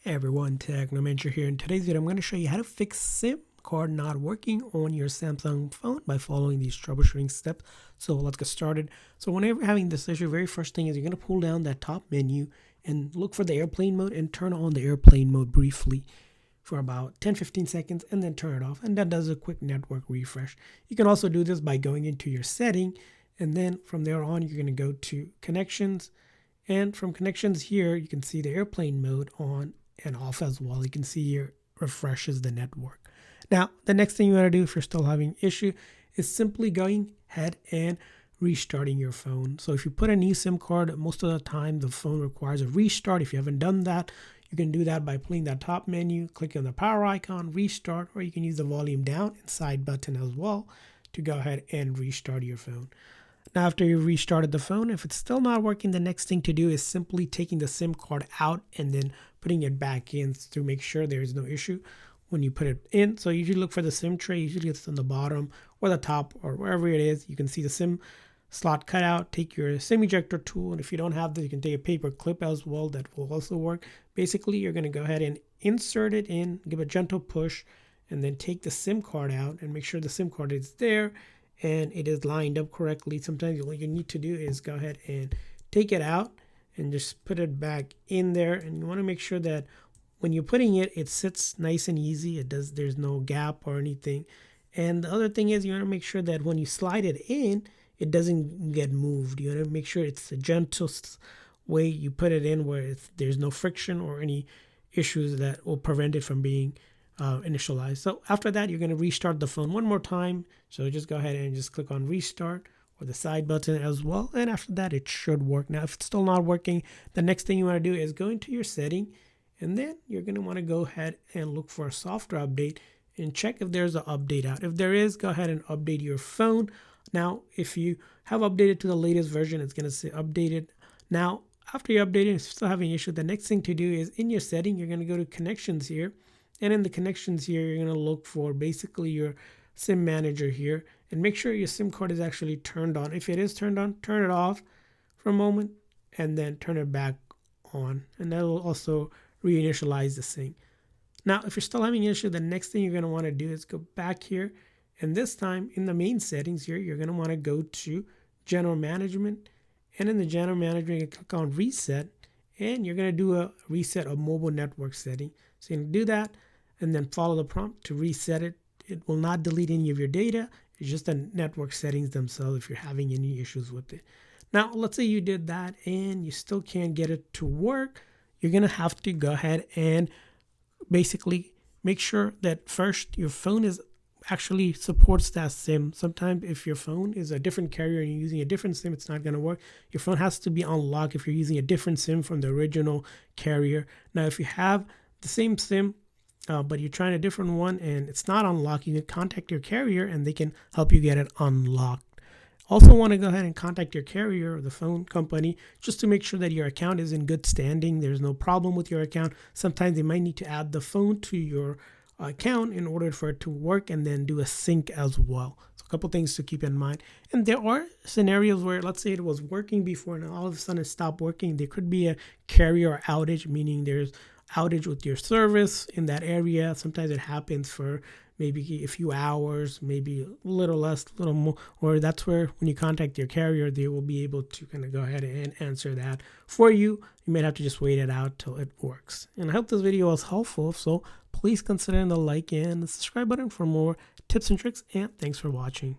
Hey everyone, Technomentary here. In today's video, I'm going to show you how to fix SIM card not working on your Samsung phone by following these troubleshooting steps. So let's get started. So whenever you're having this issue, very first thing is you're going to pull down that top menu and look for the airplane mode and turn on the airplane mode briefly for about 10-15 seconds and then turn it off. And that does a quick network refresh. You can also do this by going into your setting, and then from there on, you're going to go to connections. And from connections here, you can see the airplane mode on and off as well. You can see here refreshes the network. Now, the next thing you want to do if you're still having issue is simply going ahead and restarting your phone. So if you put a new SIM card, most of the time the phone requires a restart. If you haven't done that, you can do that by pulling that top menu, clicking on the power icon, restart, or you can use the volume down and side button as well to go ahead and restart your phone. Now, after you've restarted the phone, if it's still not working, the next thing to do is simply taking the SIM card out and then putting it back in to make sure there is no issue when you put it in. So usually look for the SIM tray. Usually it's on the bottom or the top or wherever it is. You can see the SIM slot cut out. Take your SIM ejector tool, and if you don't have that, you can take a paper clip as well. That will also work. Basically, you're going to go ahead and insert it in, give a gentle push, and then take the SIM card out and make sure the SIM card is there and it is lined up correctly. Sometimes what you need to do is go ahead and take it out and just put it back in there. And you want to make sure that when you're putting it, it sits nice and easy. There's no gap or anything. And the other thing is you want to make sure that when you slide it in, it doesn't get moved. You want to make sure it's the gentlest way you put it in where there's no friction or any issues that will prevent it from being initialized. So after that, you're going to restart the phone one more time. So just go ahead and just click on restart or the side button as well. And after that, it should work. Now, if it's still not working, the next thing you want to do is go into your setting, and then you're going to want to go ahead and look for a software update and check if there's an update out. If there is, go ahead and update your phone. Now, if you have updated to the latest version, it's going to say updated. Now, after you update it, if you're still having an issue, the next thing to do is in your setting, you're going to go to connections here. And in the connections here, you're going to look for basically your SIM manager here and make sure your SIM card is actually turned on. If it is turned on, turn it off for a moment and then turn it back on. And that will also reinitialize the sync. Now, if you're still having an issue, the next thing you're going to want to do is go back here. And this time in the main settings here, you're going to want to go to General Management. And in the General Management, you click on Reset. And you're going to do a reset of mobile network setting. So you're going to do that and then follow the prompt to reset it. It will not delete any of your data. It's just the network settings themselves if you're having any issues with it. Now, let's say you did that and you still can't get it to work. You're going to have to go ahead and basically make sure that first your phone actually supports that SIM. Sometimes if your phone is a different carrier and you're using a different SIM, it's not going to work. Your phone has to be unlocked if you're using a different SIM from the original carrier. Now, if you have the same SIM, but you're trying a different one and it's not unlocked, you can contact your carrier and they can help you get it unlocked. Also want to go ahead and contact your carrier or the phone company just to make sure that your account is in good standing. There's no problem with your account. Sometimes they might need to add the phone to your account in order for it to work and then do a sync as well. So a couple things to keep in mind. And there are scenarios where, let's say it was working before and all of a sudden it stopped working. There could be a carrier outage, meaning there's outage with your service in that area. Sometimes it happens for maybe a few hours, maybe a little less, a little more, or that's where when you contact your carrier, they will be able to kind of go ahead and answer that for you. You might have to just wait it out till it works. And I hope this video was helpful. So please consider the like and the subscribe button for more tips and tricks. And thanks for watching.